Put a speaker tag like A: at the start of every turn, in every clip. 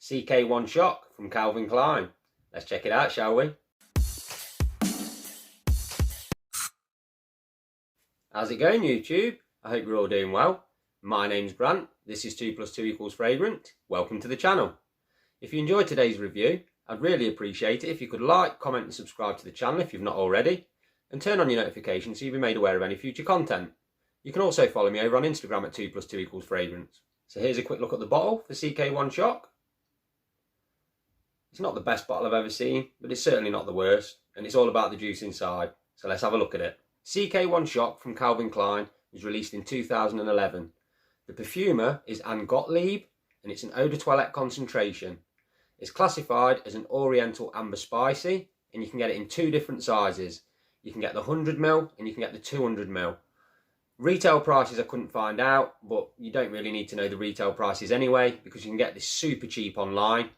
A: CK1 Shock from Calvin Klein. Let's check it out, shall we? How's it going, YouTube? I hope you're all doing well. My name's Grant. This is 2 + 2 = Fragrant. Welcome to the channel. If you enjoyed today's review, I'd really appreciate it if you could like, comment and subscribe to the channel if you've not already, and turn on your notifications so you'll be made aware of any future content. You can also follow me over on Instagram at 2 + 2 = Fragrant. So here's a quick look at the bottle for CK1 Shock. It's not the best bottle I've ever seen, but it's certainly not the worst, and it's all about the juice inside. So let's have a look at it. CK1 Shock from Calvin Klein was released in 2011. The perfumer is Anne Gottlieb, and it's an eau de toilette concentration. It's classified as an Oriental Amber Spicy, and you can get it in two different sizes. You can get the 100ml and you can get the 200ml. Retail prices I couldn't find out, but you don't really need to know the retail prices anyway, because you can get this super cheap online.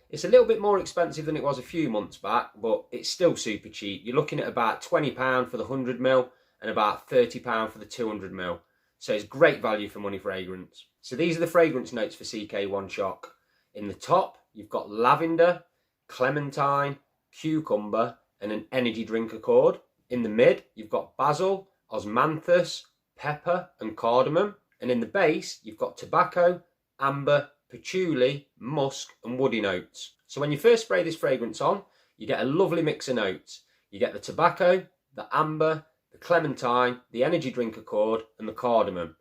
A: It's a little bit more expensive than it was a few months back, but it's still super cheap. You're looking at about £20 for the 100ml and about £30 for the 200ml. So it's great value for money fragrance. So these are the fragrance notes for CK1 Shock. In the top, you've got lavender, clementine, cucumber, and an energy drink accord. In the mid, you've got basil, osmanthus, pepper, and cardamom. And in the base, you've got tobacco, amber, patchouli, musk, and woody notes. So when you first spray this fragrance on, you get a lovely mix of notes. You get the tobacco, the amber, the clementine, the energy drink accord, and the cardamom.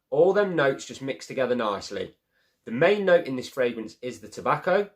A: All them notes just mix together nicely. The main note in this fragrance is the tobacco,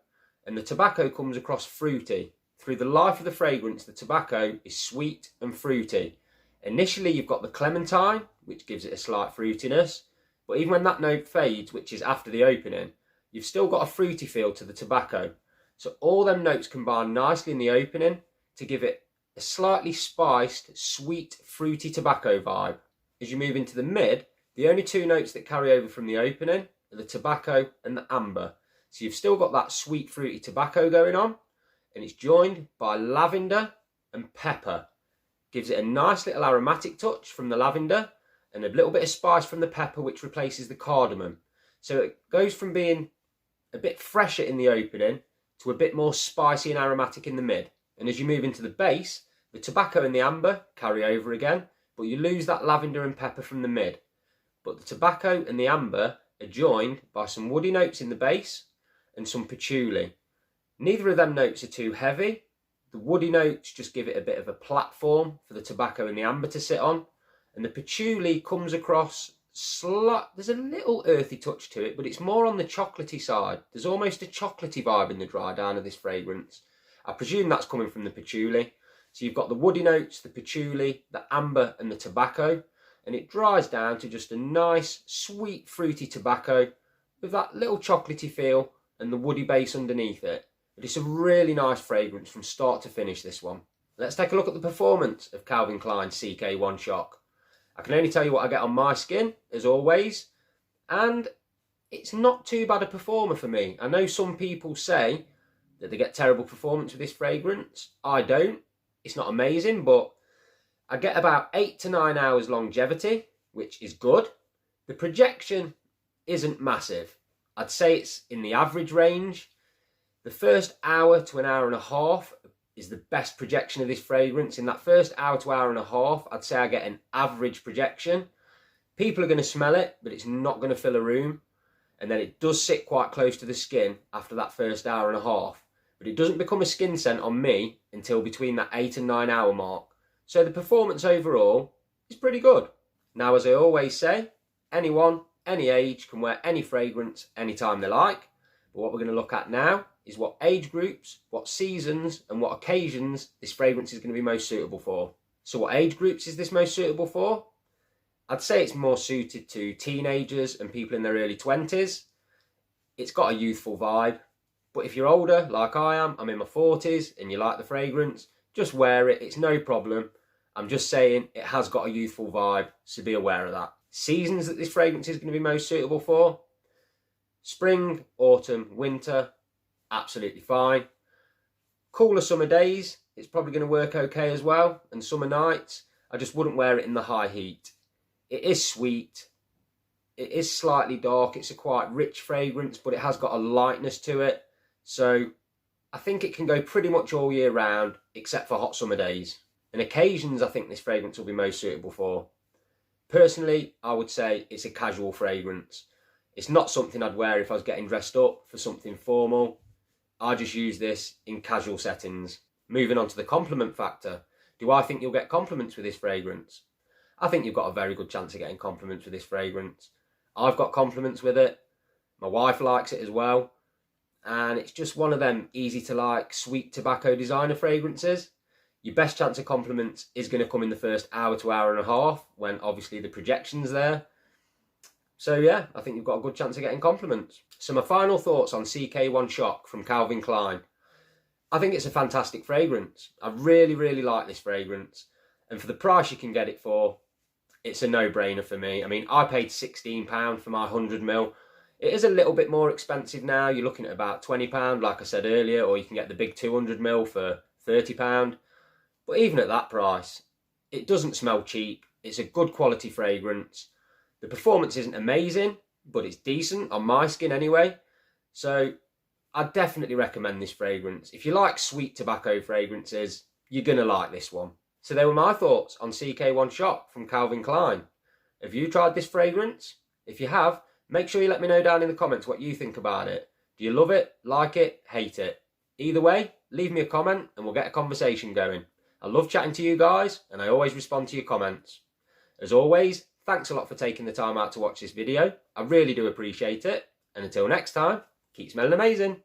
A: and the tobacco comes across fruity. Through the life of the fragrance, the tobacco is sweet and fruity. Initially, you've got the clementine, which gives it a slight fruitiness, but even when that note fades, which is after the opening, you've still got a fruity feel to the tobacco. So all them notes combine nicely in the opening to give it a slightly spiced, sweet, fruity tobacco vibe. As you move into the mid, the only two notes that carry over from the opening are the tobacco and the amber. So you've still got that sweet, fruity tobacco going on, and it's joined by lavender and pepper. Gives it a nice little aromatic touch from the lavender and a little bit of spice from the pepper, which replaces the cardamom. So it goes from being a bit fresher in the opening to a bit more spicy and aromatic in the mid. And as you move into the base, the tobacco and the amber carry over again, but you lose that lavender and pepper from the mid. But the tobacco and the amber are joined by some woody notes in the base and some patchouli. Neither of them notes are too heavy. The woody notes just give it a bit of a platform for the tobacco and the amber to sit on. And the patchouli comes across there's a little earthy touch to it, but it's more on the chocolatey side. There's almost a chocolatey vibe in the dry down of this fragrance. I presume that's coming from the patchouli. So you've got the woody notes, the patchouli, the amber and the tobacco, and it dries down to just a nice, sweet, fruity tobacco with that little chocolatey feel and the woody base underneath it. But it's a really nice fragrance from start to finish, this one. Let's take a look at the performance of Calvin Klein's CK1 Shock. I can only tell you what I get on my skin, as always, and it's not too bad a performer for me. I know some people say that they get terrible performance with this fragrance. I don't. It's not amazing, but I get about 8 to 9 hours longevity, which is good. The projection isn't massive. I'd say it's in the average range. The first hour to an hour and a half is the best projection of this fragrance. In that first hour to hour and a half, I'd say I get an average projection. People are going to smell it, but it's not going to fill a room. And then it does sit quite close to the skin after that first hour and a half. But it doesn't become a skin scent on me until between that 8 and 9 hour mark. So the performance overall is pretty good. Now, as I always say, anyone, any age can wear any fragrance anytime they like. But what we're going to look at now is what age groups, what seasons, and what occasions this fragrance is going to be most suitable for. So what age groups is this most suitable for? I'd say it's more suited to teenagers and people in their early 20s. It's got a youthful vibe. But if you're older, like I am, I'm in my 40s, and you like the fragrance, just wear it, it's no problem. I'm just saying it has got a youthful vibe, so be aware of that. Seasons that this fragrance is going to be most suitable for: spring, autumn, winter, absolutely fine. Cooler summer days, it's probably going to work okay as well, and summer nights, I just wouldn't wear it in the high heat. It is sweet, it is slightly dark, it's a quite rich fragrance, but it has got a lightness to it. So I think it can go pretty much all year round, except for hot summer days. And occasions I think this fragrance will be most suitable for. Personally, I would say it's a casual fragrance. It's not something I'd wear if I was getting dressed up for something formal. I just use this in casual settings. Moving on to the compliment factor. Do I think you'll get compliments with this fragrance? I think you've got a very good chance of getting compliments with this fragrance. I've got compliments with it. My wife likes it as well. And it's just one of them easy to like sweet tobacco designer fragrances. Your best chance of compliments is going to come in the first hour to hour and a half, when obviously the projection's there. So yeah, I think you've got a good chance of getting compliments. So my final thoughts on CK1 Shock from Calvin Klein. I think it's a fantastic fragrance. I really, really like this fragrance. And for the price you can get it for, it's a no-brainer for me. I mean, I paid £16 for my 100ml. It is a little bit more expensive now. You're looking at about £20, like I said earlier, or you can get the big 200ml for £30. But even at that price, it doesn't smell cheap. It's a good quality fragrance. The performance isn't amazing, but it's decent on my skin anyway. So I'd definitely recommend this fragrance. If you like sweet tobacco fragrances, you're going to like this one. So they were my thoughts on CK1 Shock from Calvin Klein. Have you tried this fragrance? If you have, make sure you let me know down in the comments what you think about it. Do you love it, like it, hate it? Either way, leave me a comment and we'll get a conversation going. I love chatting to you guys and I always respond to your comments. As always, thanks a lot for taking the time out to watch this video. I really do appreciate it. And until next time, keep smelling amazing.